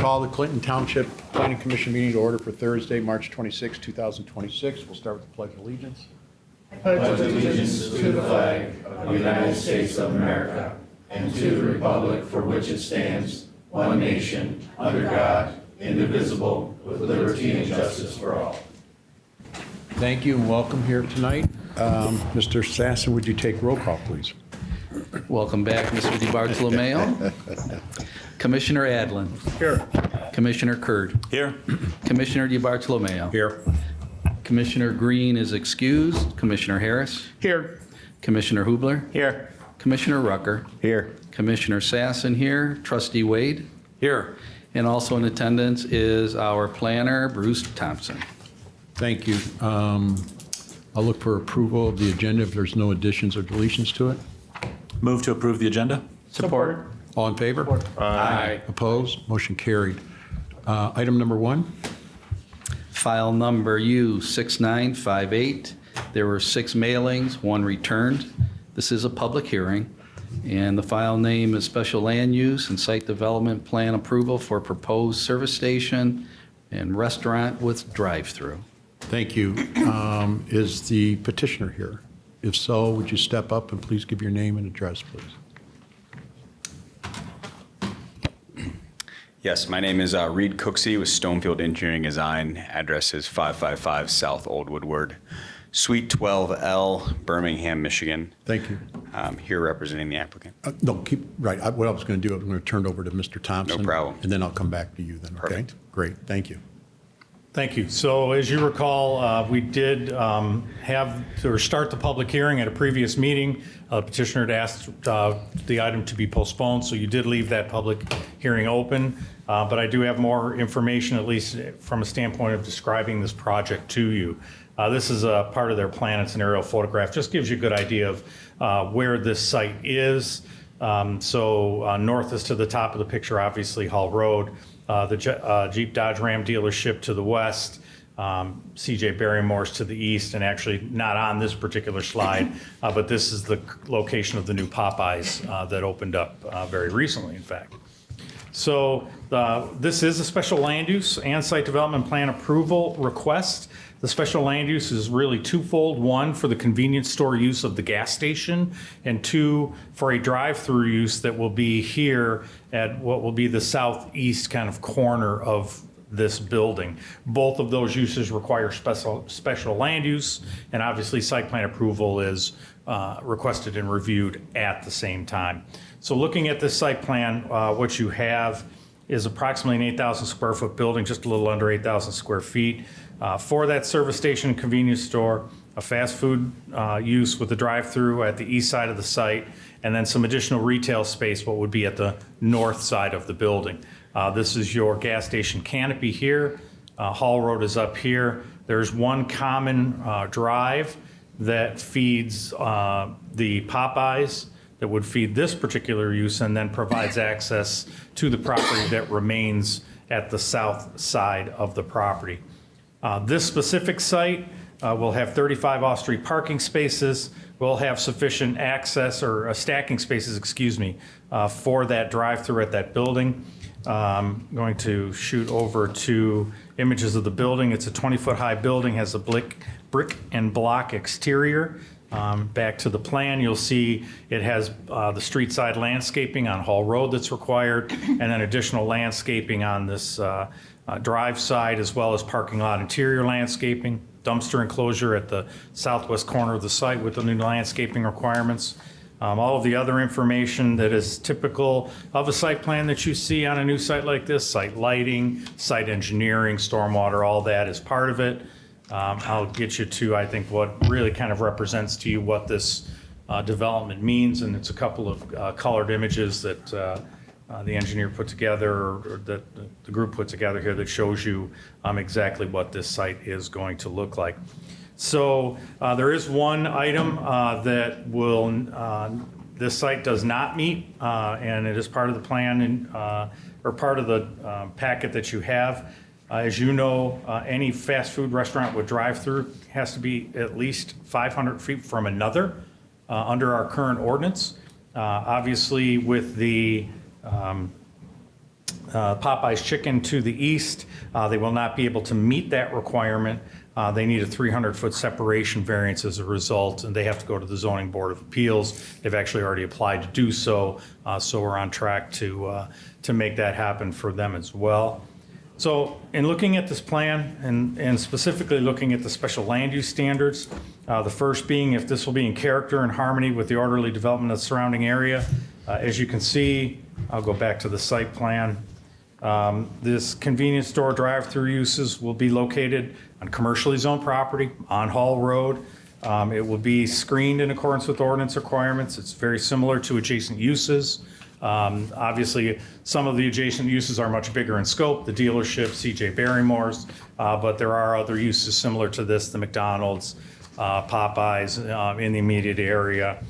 Call the Clinton Township Planning Commission meeting to order for Thursday, March 26, 2026. We'll start with the Pledge of Allegiance. Pledge allegiance to the flag of the United States of America and to the republic for which it stands, one nation, under God, indivisible, with liberty and justice for all. Thank you and welcome here tonight. Mr. Sasson, would you take roll call, please? Welcome back, Mr. DiBartolomeo. Commissioner Adlin. Here. Commissioner Kurd. Here. Commissioner DiBartolomeo. Here. Commissioner Green is excused. Commissioner Harris. Here. Commissioner Hubler. Here. Commissioner Rucker. Here. Commissioner Sasson here. Trustee Wade. Here. And also in attendance is our planner, Bruce Thompson. Thank you. I'll look for approval of the agenda if there's no additions or deletions to it. Move to approve the agenda. Support. All in favor? Aye. Opposed? Motion carried. Item number 1. File number U6958. There were 6 mailings, 1 returned. This is a public hearing. And the file name is Special Land Use and Site Development Plan Approval for Proposed Service Station and Restaurant with Drive-Through. Thank you. Is the petitioner here? If so, would you step up and please give your name and address, please? Yes, my name is Reed Cooksey with Stonefield Engineering Design. Address is 555 South Old Woodward, Suite 12L, Birmingham, Michigan. Thank you. I'm here representing the applicant. No, keep, right. What I was going to do, I'm going to turn it over to Mr. Thompson. No problem. And then I'll come back to you then, okay? Perfect. Great, thank you. Thank you. So as you recall, we did start the public hearing at a previous meeting. Petitioner had asked the item to be postponed, so you did leave that public hearing open. But I do have more information, at least from a standpoint of describing this project to you. This is a part of their plan. It's an aerial photograph. Just gives you a good idea of where this site is. North is to the top of the picture, obviously Hall Road. The Jeep Dodge Ram dealership to the west, CJ Barrymore's to the east, and actually not on this particular slide, but this is the location of the new Popeyes that opened up very recently, in fact. So this is a special land use and site development plan approval request. The special land use is really twofold. 1, for the convenience store use of the gas station, and 2, for a drive-through use that will be here at what will be the southeast kind of corner of this building. Both of those uses require special land use, and obviously site plan approval is requested and reviewed at the same time. So looking at this site plan, what you have is approximately an 8,000 square foot building, just a little under 8,000 square feet. For that service station and convenience store, a fast food use with a drive-through at the east side of the site, and then some additional retail space, what would be at the north side of the building. This is your gas station canopy here. Hall Road is up here. There's one common drive that feeds the Popeyes that would feed this particular use and then provides access to the property that remains at the south side of the property. This specific site will have 35 off-street parking spaces. We'll have sufficient access or stacking spaces, for that drive-through at that building. I'm going to shoot over to images of the building. It's a 20-foot high building, has a brick and block exterior. Back to the plan, you'll see it has the street side landscaping on Hall Road that's required, and then additional landscaping on this drive side, as well as parking lot interior landscaping, dumpster enclosure at the southwest corner of the site with the new landscaping requirements. All of the other information that is typical of a site plan that you see on a new site like this, site lighting, site engineering, stormwater, all that is part of it. I'll get you to, I think, what really kind of represents to you what this development means, and it's a couple of colored images that the engineer put together, or that the group put together here, that shows you exactly what this site is going to look like. So there is one item that will, this site does not meet, and it is part of the plan or part of the packet that you have. As you know, any fast food restaurant with drive-through has to be at least 500 feet from another under our current ordinance. Obviously, with the Popeye's Chicken to the east. They will not be able to meet that requirement. They need a 300-foot separation variance as a result, and they have to go to the Zoning Board of Appeals. They've actually already applied to do so, so we're on track to make that happen for them as well. So in looking at this plan and specifically looking at the special land use standards, the first being if this will be in character and harmony with the orderly development of the surrounding area. As you can see, I'll go back to the site plan. This convenience store drive-through uses will be located on commercially zoned property on Hall Road. It will be screened in accordance with ordinance requirements. It's very similar to adjacent uses. Obviously, some of the adjacent uses are much bigger in scope, the dealership, CJ Barrymore's, but there are other uses similar to this, the McDonald's, Popeyes in the immediate area.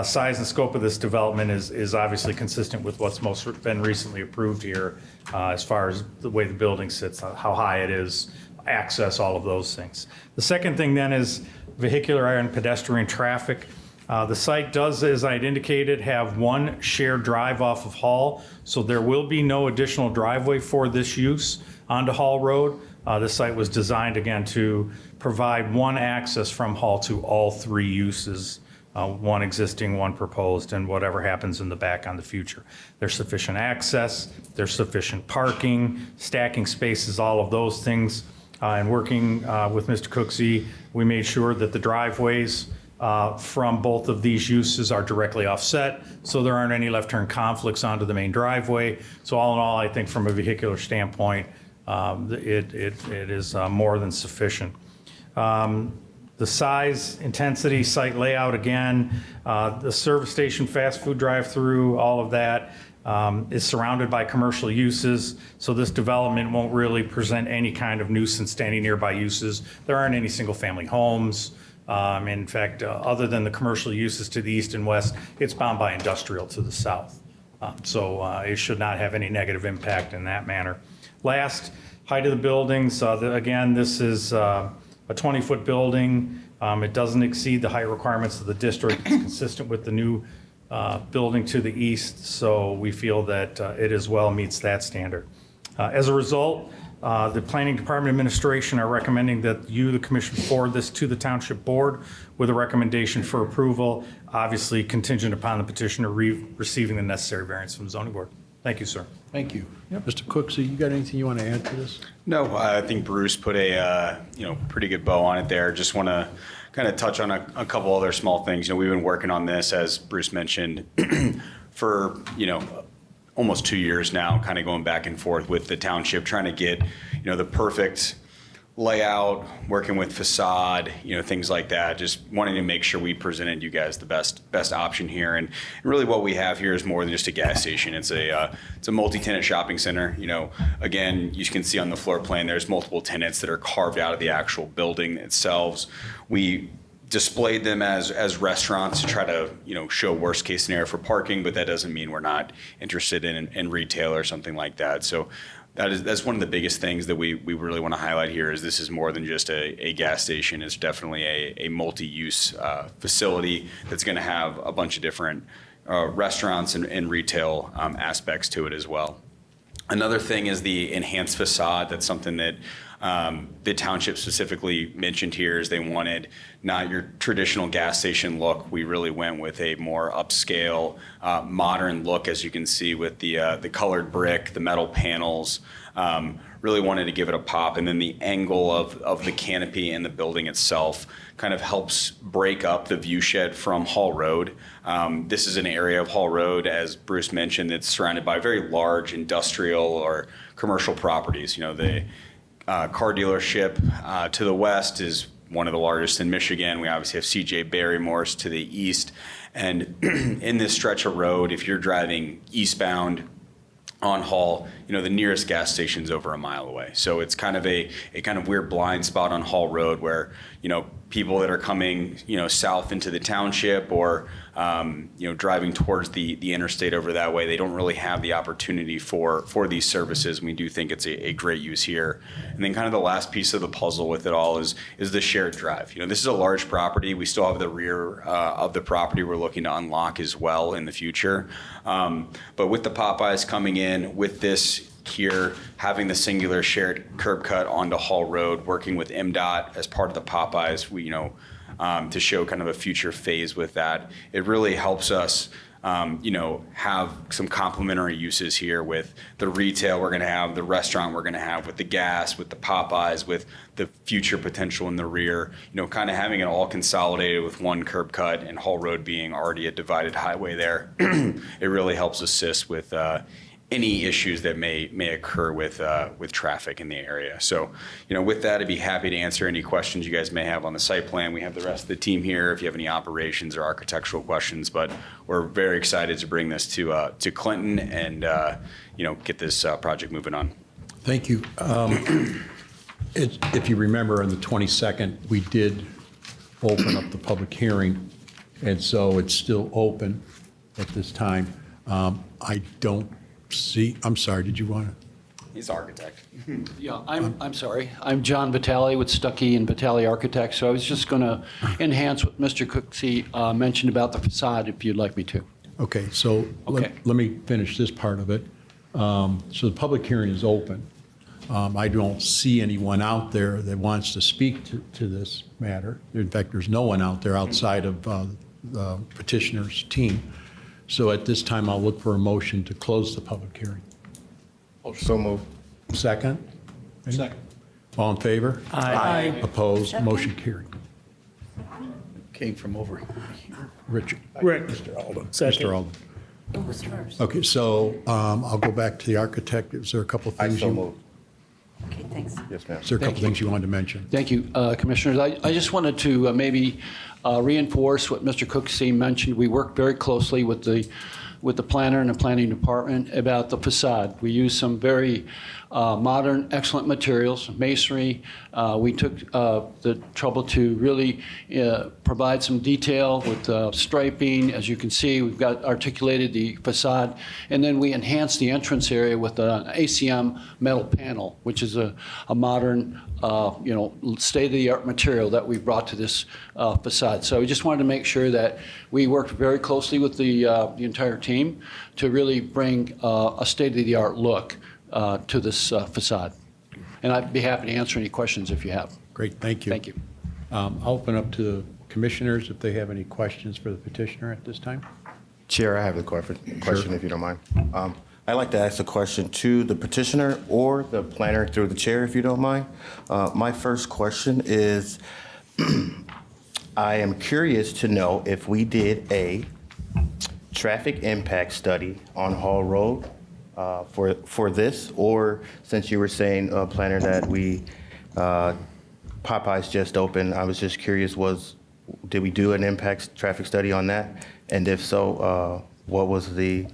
Size and scope of this development is obviously consistent with what's been recently approved here as far as the way the building sits, how high it is, access, all of those things. The second thing then is vehicular and pedestrian traffic. The site does, as I had indicated, have one shared drive off of Hall, so there will be no additional driveway for this use onto Hall Road. This site was designed, again, to provide one access from Hall to all three uses, one existing, one proposed, and whatever happens in the back on the future. There's sufficient access, there's sufficient parking, stacking spaces, all of those things. And working with Mr. Cooksey, we made sure that the driveways from both of these uses are directly offset, so there aren't any left turn conflicts onto the main driveway. So all in all, I think from a vehicular standpoint, it is more than sufficient. The size, intensity, site layout, again, the service station, fast food drive-through, all of that is surrounded by commercial uses. So this development won't really present any kind of nuisance to any nearby uses. There aren't any single-family homes. In fact, other than the commercial uses to the east and west, it's bound by industrial to the south. So it should not have any negative impact in that manner. Last, height of the buildings. Again, this is a 20-foot building. It doesn't exceed the height requirements of the district. It's consistent with the new building to the east, so we feel that it as well meets that standard. As a result, the Planning Department Administration are recommending that you, the Commission, forward this to the Township Board with a recommendation for approval, obviously contingent upon the petitioner receiving the necessary variance from the Zoning Board. Thank you, sir. Thank you. Mr. Cooksey, you got anything you want to add to this? No, I think Bruce put a pretty good bow on it there. Just want to kind of touch on a couple other small things. We've been working on this, as Bruce mentioned, for almost 2 years now, kind of going back and forth with the township, trying to get the perfect layout, working with facade, things like that. Just wanting to make sure we presented you guys the best option here. And really, what we have here is more than just a gas station. It's a multi-tenant shopping center. Again, you can see on the floor plan, there's multiple tenants that are carved out of the actual building itself. We displayed them as restaurants to try to show worst case scenario for parking, but that doesn't mean we're not interested in retail or something like that. So that's one of the biggest things that we really want to highlight here is this is more than just a gas station. It's definitely a multi-use facility that's going to have a bunch of different restaurants and retail aspects to it as well. Another thing is the enhanced facade. That's something that the township specifically mentioned here is they wanted not your traditional gas station look. We really went with a more upscale, modern look, as you can see with the colored brick, the metal panels. Really wanted to give it a pop, and then the angle of the canopy and the building itself kind of helps break up the view shed from Hall Road. This is an area of Hall Road, as Bruce mentioned, that's surrounded by very large industrial or commercial properties. The car dealership to the west is one of the largest in Michigan. We obviously have CJ Barrymore's to the east. And in this stretch of road, if you're driving eastbound on Hall, the nearest gas station's over a mile away. So it's kind of a kind of weird blind spot on Hall Road where, people that are coming, south into the township or, driving towards the interstate over that way, they don't really have the opportunity for these services. We do think it's a great use here. And then kind of the last piece of the puzzle with it all is the shared drive. This is a large property. We still have the rear of the property we're looking to unlock as well in the future. But with the Popeyes coming in, with this here, having the singular shared curb cut onto Hall Road, working with MDOT as part of the Popeyes, to show kind of a future phase with that. It really helps us, have some complementary uses here with the retail we're going to have, the restaurant we're going to have, with the gas, with the Popeyes, with the future potential in the rear, kind of having it all consolidated with one curb cut and Hall Road being already a divided highway there. It really helps assist with any issues that may occur with traffic in the area. So, with that, I'd be happy to answer any questions you guys may have on the site plan. We have the rest of the team here if you have any operations or architectural questions, but we're very excited to bring this to Clinton and, get this project moving on. Thank you. If you remember, on the 22nd, we did open up the public hearing, and so it's still open at this time. I don't see, I'm sorry, did you want to? He's the architect. Yeah, I'm sorry. I'm John Vitale with Stuckey and Vitale Architects. So I was just going to enhance what Mr. Cooksey mentioned about the facade, if you'd like me to. Okay, so Okay. let me finish this part of it. So the public hearing is open. I don't see anyone out there that wants to speak to this matter. In fact, there's no one out there outside of the petitioner's team. So at this time, I'll look for a motion to close the public hearing. So moved. Second? Second. All in favor? Aye. Opposed? Motion carried. Came from over. Richard? Rick. Mr. Alden. Second. Mr. Alden. Who was first? Okay, so I'll go back to the architect. Is there a couple of I things so you? moved. Okay, thanks. Yes, ma'am. Is there a couple things you wanted to mention? Thank you, Commissioners. I just wanted to maybe reinforce what Mr. Cooksey mentioned. We work very closely with the planner and the planning department about the facade. We use some very modern, excellent materials, masonry. We took the trouble to really provide some detail with striping. As you can see, we've got articulated the facade, and then we enhanced the entrance area with an ACM metal panel, which is a modern, state-of-the-art material that we brought to this facade. So we just wanted to make sure that we worked very closely with the entire team to really bring a state-of-the-art look to this facade. And I'd be happy to answer any questions if you have. Great, thank you. Thank you. I'll open up to the commissioners if they have any questions for the petitioner at this time. Chair, I have a question, if you don't mind. I'd like to ask a question to the petitioner or the planner through the chair, if you don't mind. My first question is, I am curious to know if we did a traffic impact study on Hall Road for this, or since you were saying, planner, that Popeyes just opened, I was just curious, did we do an impact traffic study on that? And if so, what was the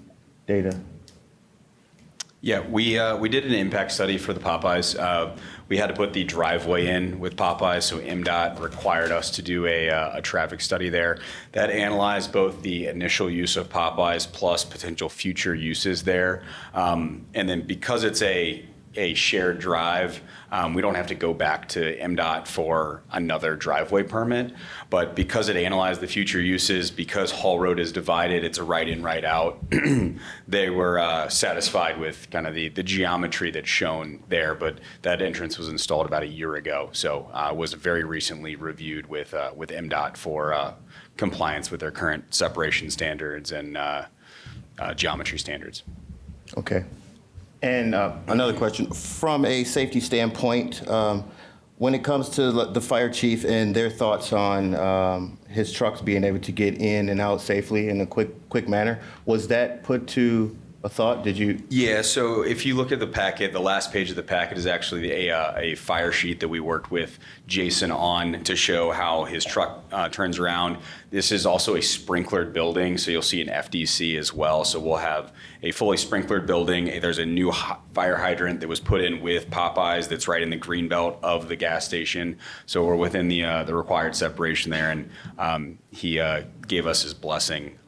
data? Yeah, we did an impact study for the Popeyes. We had to put the driveway in with Popeyes, so MDOT required us to do a traffic study there. That analyzed both the initial use of Popeyes plus potential future uses there. And then because it's a shared drive, we don't have to go back to MDOT for another driveway permit. But because it analyzed the future uses, because Hall Road is divided, it's a right in, right out, they were satisfied with kind of the geometry that's shown there. But that entrance was installed about a year ago. So was very recently reviewed with MDOT for compliance with their current separation standards and geometry standards. Okay. And another question, from a safety standpoint, when it comes to the fire chief and their thoughts on his trucks being able to get in and out safely in a quick manner, was that put to a thought? Did you? Yeah, so if you look at the packet, the last page of the packet is actually a fire sheet that we worked with Jason on to show how his truck turns around. This is also a sprinklered building, so you'll see an FDC as well. So we'll have a fully sprinklered building. There's a new fire hydrant that was put in with Popeyes that's right in the green belt of the gas station. So we're within the required separation there, and he gave us his blessing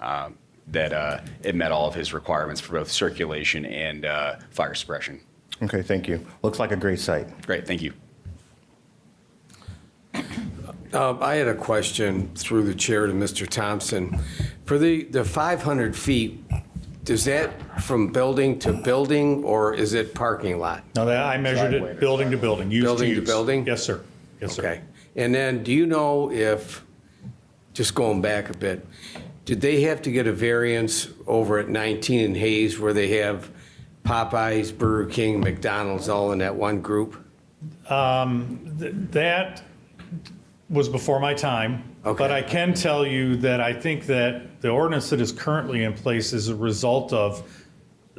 that it met all of his requirements for both circulation and fire suppression. Okay, thank you. Looks like a great site. Great, thank you. I had a question through the chair to Mr. Thompson. For the 500 feet Is that from building to building, or is it parking lot? Now, that I measured it building to building, use to Building to use. building? Yes, sir. Yes, sir. Okay. And then, do you know if, just going back a bit, did they have to get a variance over at 19 in Hayes where they have Popeyes, Burger King, McDonald's all in that one group? That was before my time. Okay. But I can tell you that I think that the ordinance that is currently in place is a result of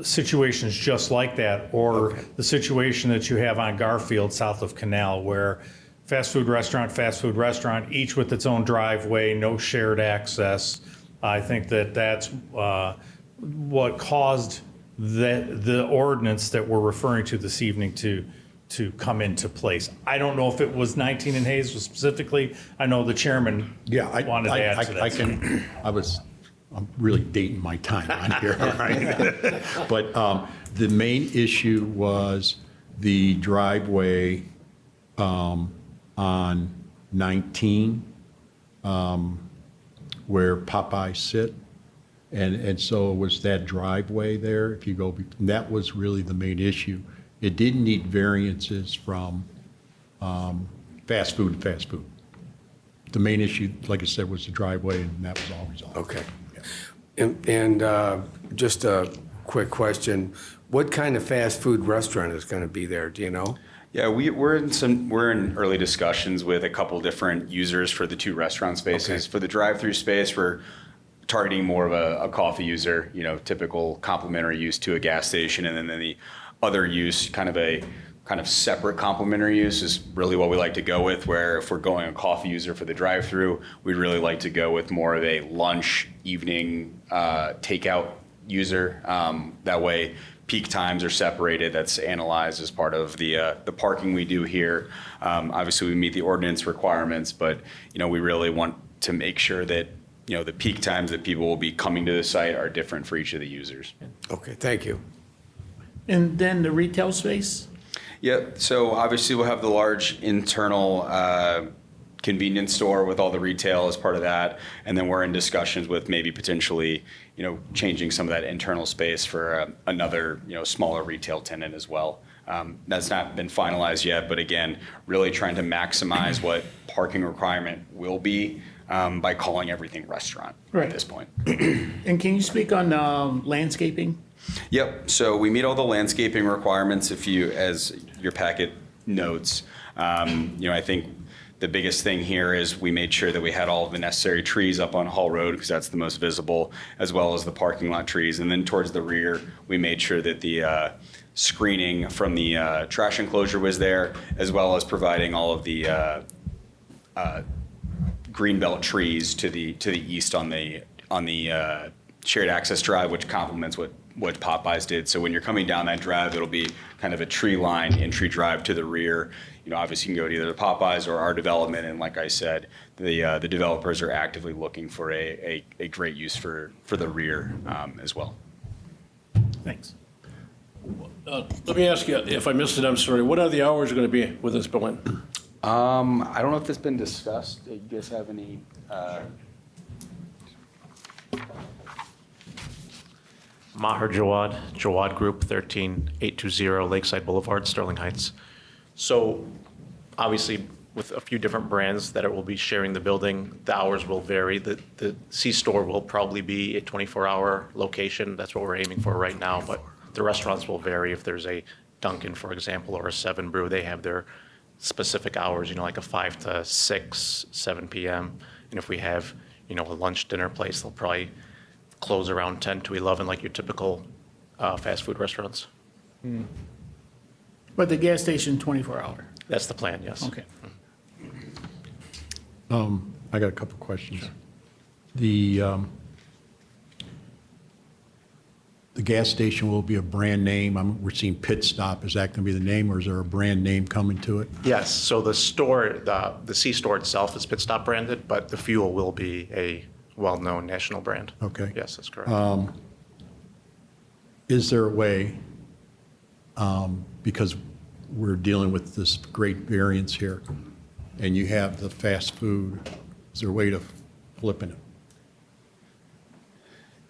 situations just like that, or the situation that you have on Garfield south of Canal, where fast food restaurant, each with its own driveway, no shared access. I think that that's what caused the ordinance that we're referring to this evening to come into place. I don't know if it was 19 in Hayes specifically. I know the chairman wanted to add to that. I'm really dating my time on here, all right? But the main issue was the driveway on 19 where Popeyes sit. And so it was that driveway there, if you go, that was really the main issue. It didn't need variances from fast food to fast food. The main issue, like I said, was the driveway, and that was all resolved. Okay. And just a quick question, what kind of fast food restaurant is going to be there, do you know? Yeah, we're in early discussions with a couple different users for the 2 restaurant spaces. Okay. For the drive-through space, we're targeting more of a coffee user, typical complimentary use to a gas station, and then the other use, kind of separate complementary use, is really what we like to go with, where if we're going a coffee user for the drive-through, we'd really like to go with more of a lunch, evening takeout user. That way, peak times are separated. That's analyzed as part of the parking we do here. Obviously, we meet the ordinance requirements, but we really want to make sure that the peak times that people will be coming to the site are different for each of the users. Okay, thank you. And then the retail space? Yep. So obviously we'll have the large internal convenience store with all the retail as part of that, and then we're in discussions with maybe potentially, changing some of that internal space for another, smaller retail tenant as well. That's not been finalized yet, but again, really trying to maximize what parking requirement will be by calling everything restaurant Right. at this point. And can you speak on landscaping? Yep. So we meet all the landscaping requirements. As your packet notes, I think the biggest thing here is we made sure that we had all of the necessary trees up on Hall Road, because that's the most visible, as well as the parking lot trees. And then towards the rear, we made sure that the screening from the trash enclosure was there, as well as providing all of the greenbelt trees to the east on the shared access drive, which complements what Popeyes did. So when you're coming down that drive, it'll be kind of a tree line entry drive to the rear. Obviously you can go to either the Popeyes or our development. And like I said, the developers are actively looking for a great use for the rear as well. Thanks. Let me ask you, if I missed it, I'm sorry. What are the hours going to be with this building? I don't know if that's been discussed. Do you guys have any? Maher Jawad, Jawad Group, 13820 Lakeside Boulevard, Sterling Heights. So obviously, with a few different brands that will be sharing the building, the hours will vary. The C-store will probably be a 24-hour location. That's what we're aiming for right now. But the restaurants will vary. If there's a Dunkin', for example, or a 7 Brew, they have their specific hours, like a 5 to 6, 7 p.m. And if we have, a lunch, dinner place, they'll probably close around 10 to 11, like your typical fast food restaurants. But the gas station 24-hour? That's the plan, yes. Okay. I got a couple questions. The gas station will be a brand name. We're seeing Pit Stop. Is that going to be the name, or is there a brand name coming to it? Yes, so the store, the C-store itself is Pit Stop branded, but the fuel will be a well-known national brand. Okay. Yes, that's correct. Is there a way, because we're dealing with this great variance here, and you have the fast food, is there a way to flipping it?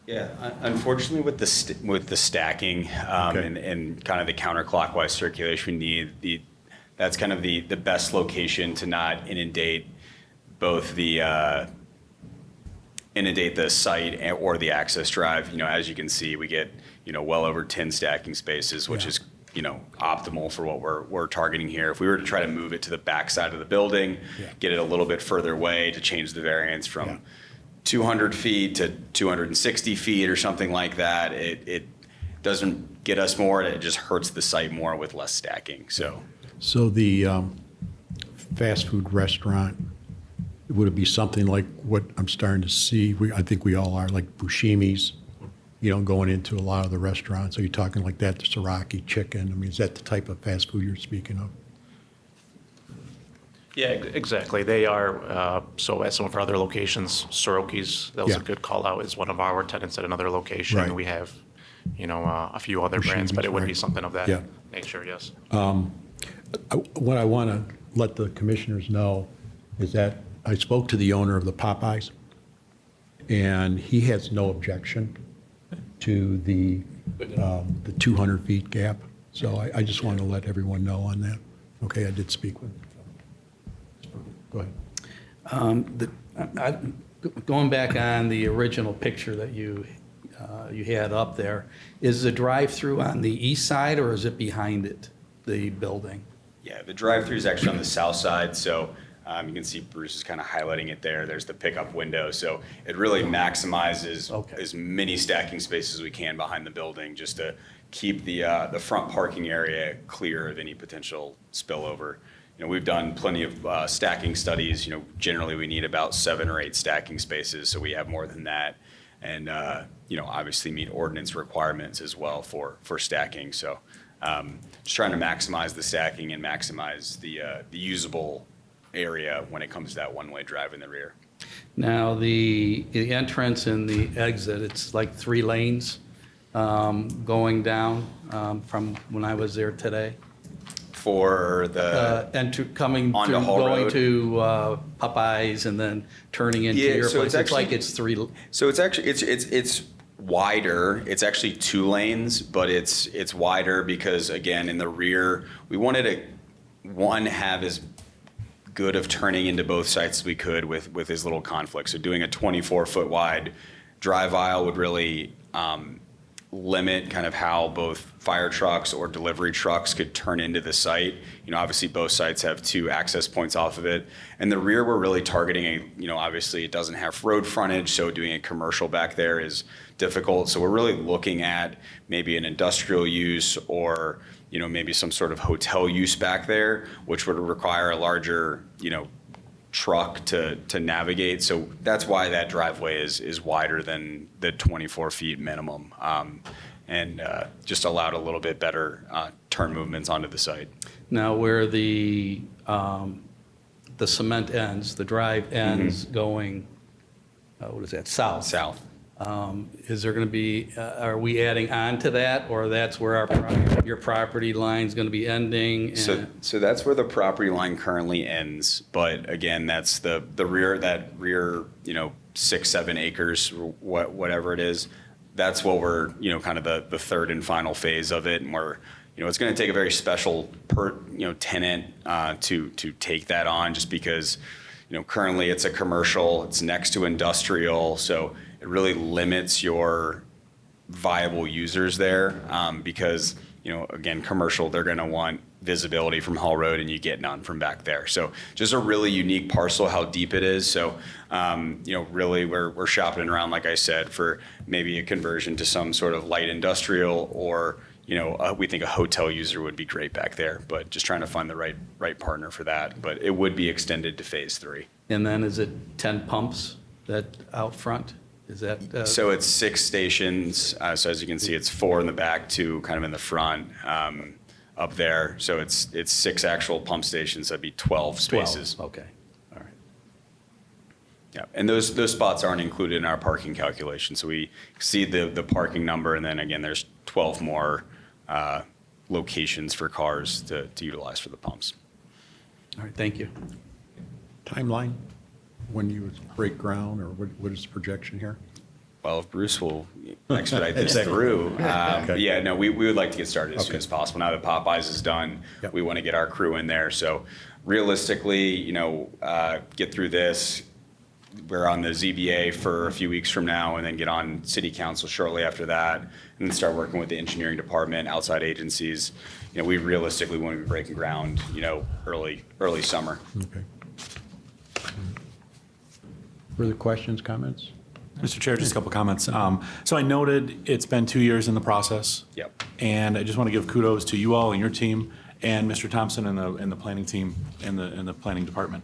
Yeah, unfortunately, with the stacking Okay. and kind of the counterclockwise circulation we need, that's kind of the best location to not inundate both the site or the access drive. You know, as you can see, we get well over 10 stacking spaces, which Yeah. is optimal for what we're targeting here. If we were to try to move it to the back side of the building, Yeah. get it a little bit further away to change the variance from Yeah. 200 feet to 260 feet or something like that, it doesn't get us more. It just hurts the site more with less stacking. So the fast food restaurant, would it be something like what I'm starting to see? I think we all are, like Bushimi's, going into a lot of the restaurants. Are you talking like that, the Siraki chicken? I mean, is that the type of fast food you're speaking of? Yeah, exactly. They are, so at some of our other locations, Soroki's, that was a Yeah. good call out, is one of our tenants at another location. Right. We have, a few other brands, but it would be right. something of that Yeah. nature, yes. What I want to let the commissioners know is that I spoke to the owner of the Popeyes, and he has no objection to the 200 feet gap. So I just want to let everyone know on that. Okay, I did speak with him. Go ahead. Going back on the original picture that you had up there, is the drive-through on the east side or is it behind it, the building? Yeah, the drive-through is actually on the south side, so you can see Bruce is kind of highlighting it there. There's the pickup window, so it really maximizes Okay. as many stacking spaces as we can behind the building, just to keep the front parking area clear of any potential spillover. We've done plenty of stacking studies. Generally we need about 7 or 8 stacking spaces, so we have more than that, and obviously meet ordinance requirements as well for stacking. So just trying to maximize the stacking and maximize the usable area when it comes to that one-way drive in the rear. Now, the entrance and the exit, it's like 3 lanes going down from when I was there today. For the Coming onto to, Hall going Road? to Popeyes and then turning into Yeah, your so place. it's It's like actually- it's 3, So it's actually it's wider. It's actually 2 lanes, but it's wider because again in the rear we wanted to have as good of turning into both sites as we could with as little conflict. So doing a 24-foot wide drive aisle would really limit kind of how both fire trucks or delivery trucks could turn into the site. Obviously both sites have 2 access points off of it. And the rear, we're really targeting obviously it doesn't have road frontage, so doing a commercial back there is difficult. So we're really looking at maybe an industrial use or, maybe some sort of hotel use back there, which would require a larger, truck to navigate. So that's why that driveway is wider than the 24 feet minimum, and just allowed a little bit better turn movements onto the site. now where the cement ends, the drive ends going, what is that, south? South. Is there going to be, are we adding on to that, or that's where your property line's going to be ending? So that's where the property line currently ends. But again, that's the rear, that rear, 6-7 acres, whatever it is. That's what we're, kind of the third and final phase of it. And we're, it's going to take a very special tenant to take that on, just because, currently it's a commercial, it's next to industrial. So it really limits your viable users there, because, again, commercial, they're going to want visibility from Hall Road and you get none from back there. So just a really unique parcel, how deep it is. So, really we're shopping around, like I said, for maybe a conversion to some sort of light industrial, or, we think a hotel user would be great back there, but just trying to find the right partner for that. But it would be extended to phase 3. And then is it 10 pumps that out front? Is that? So it's 6 stations. So as you can see, it's 4 in the back, 2 kind of in the front up there. So it's 6 actual pump stations. That'd be 12 spaces. 12, okay, all right. Yeah, and those spots aren't included in our parking calculation. So we see the parking number, and then again, there's 12 more locations for cars to utilize for the pumps. All right, thank you. Timeline, when you would break ground, or what is the projection here? Well, if Bruce will expedite this through, yeah, no, we would like to get started as soon as possible. Now that Popeyes is done, Yep. we want to get our crew in there. So realistically, get through this. We're on the ZBA for a few weeks from now, and then get on city council shortly after that, and then start working with the engineering department, outside agencies. We realistically want to be breaking ground, early summer. Okay. Further questions, comments? Mr. Chair, just a couple comments. So I noted it's been 2 years in the process. Yep. And I just want to give kudos to you all and your team and Mr. Thompson and the planning team and the planning department.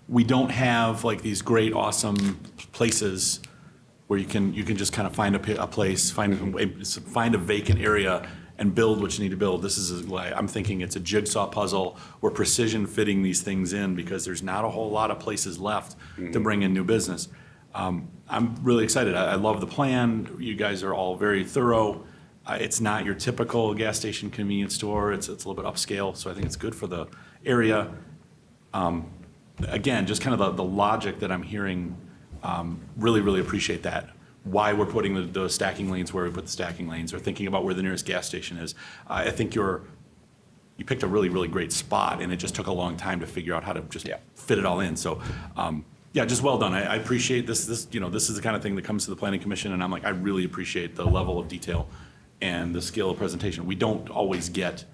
We don't have like these great, awesome places where you can just kind of find a place, find a vacant area and build what you need to build. This is I'm thinking it's a jigsaw puzzle. We're precision fitting these things in because there's not a whole lot of places left to bring in new business. I'm really excited. I love the plan. You guys are all very thorough. It's not your typical gas station convenience store. It's a little bit upscale, so I think it's good for the area. Again, just kind of the logic that I'm hearing, really, really appreciate that. Why we're putting the stacking lanes where we put the stacking lanes, or thinking about where the nearest gas station is. I think you picked a really, really great spot, and it just took a long time to figure out how to just fit it all in. So, yeah, just well done. I appreciate this. This is the kind of thing that comes to the Planning Commission, and I'm like, I really appreciate the level of detail and the skill of presentation. We don't always get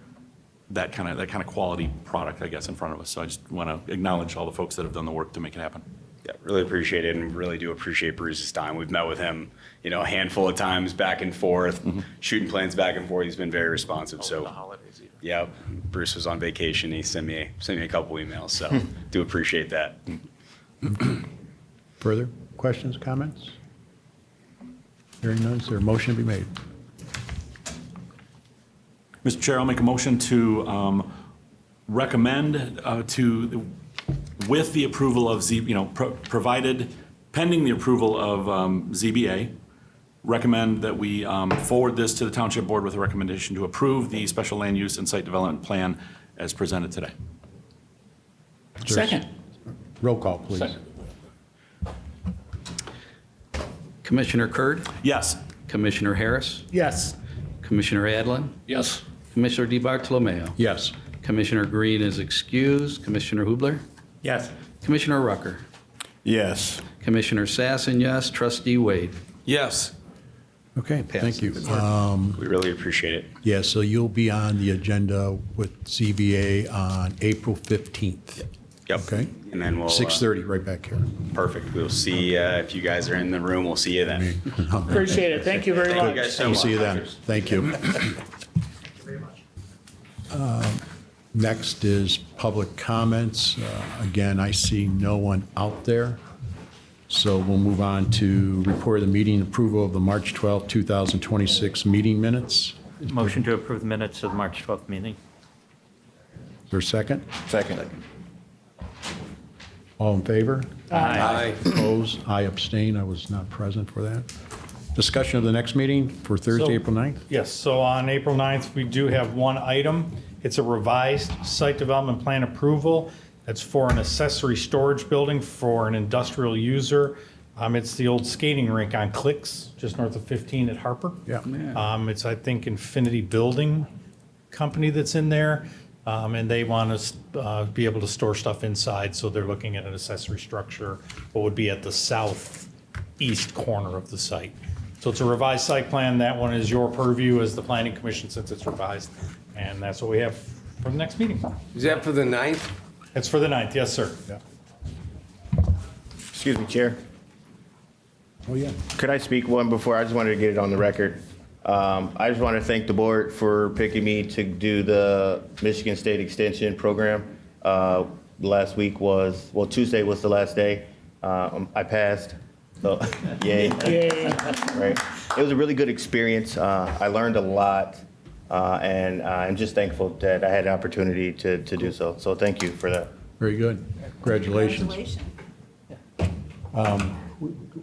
that kind of quality product, I guess, in front of us. So I just want to acknowledge all the folks that have done the work to make it happen. Yeah, really appreciate it, and really do appreciate Bruce's time. We've met with him, a handful of times back and forth, shooting plans back and forth. He's been very responsive. The So, holidays even. yeah, Bruce was on vacation. He sent me a couple emails, so do appreciate that. Further questions, comments? Hearing none, is there a motion to be made? Mr. Chair, I'll make a motion to recommend with the approval of provided, pending the approval of ZBA, recommend that we forward this to the Township Board with a recommendation to approve the special land use and site development plan as presented today. Second. Roll call, please. Second. Commissioner Kurd, Yes. Commissioner Harris, Yes. Commissioner Adlin, Yes. Commissioner DeBartolomeo. Yes. Commissioner Green is excused. Commissioner Hubler, Yes. Commissioner Rucker, Yes. Commissioner Sassen, yes. Trustee Wade. Yes. Okay, thank you. We really appreciate it. Yeah, so you'll be on the agenda with ZBA on April 15th. Yep. Okay? And then we'll 6:30, right back here. Perfect. We'll see if you guys are in the room. We'll see you then. Appreciate it. Thank you very Thank you much. guys so We'll much. see you then. Thank you. Next is public comments. Again, I see no one out there. So we'll move on to report of the meeting, approval of the March 12th, 2026 meeting minutes. Motion to approve the minutes of the March 12th meeting. Is there a second? Second. All in favor? Aye. Opposed? I abstain. I was not present for that. Discussion of the next meeting for Thursday, So- April 9th? Yes, so on April 9th, we do have one item. It's a revised site development plan approval. That's for an accessory storage building for an industrial user. It's the old skating rink on Clicks, just north of 15 at Harper. Yeah. It's, I think, Infinity Building Company that's in there, and they want to be able to store stuff inside, so they're looking at an accessory structure, what would be at the southeast corner of the site. So it's a revised site plan. That one is your purview as the planning commission since it's revised, and that's what we have for the next meeting. Is that for the 9th? It's for the 9th, yes, sir. Excuse me, Chair. Oh, yeah. Could I speak one before? I just wanted to get it on the record. I just want to thank the board for picking me to do the Michigan State Extension Program. Last week was, well, Tuesday was the last day. I passed, so yay. Right. It was a really good experience. I learned a lot, and I'm just thankful that I had the opportunity to do so. So thank you for that. Very good. Congratulations. Congratulations. A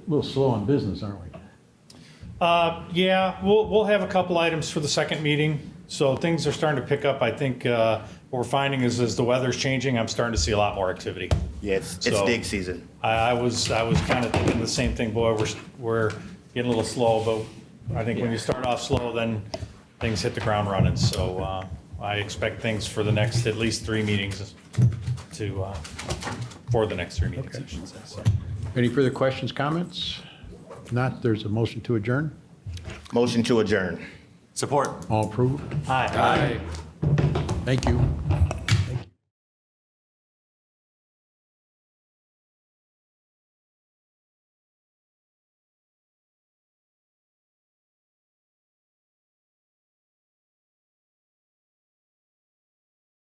little slow on business, aren't we? Yeah, we'll have a couple items for the second meeting. So things are starting to pick up. I think what we're finding is as the weather's changing, I'm starting to see a lot more activity. Yeah, it's So- dig season. I was kind of thinking the same thing, boy, we're getting a little slow, but I think when you start off slow, then things hit the ground running. So I expect things for the next, at least 3 meetings for the next 3 meetings, I should say. So. Any further questions, comments? If not, there's a motion to adjourn. Motion to adjourn. Support. All approved? Aye. Thank you.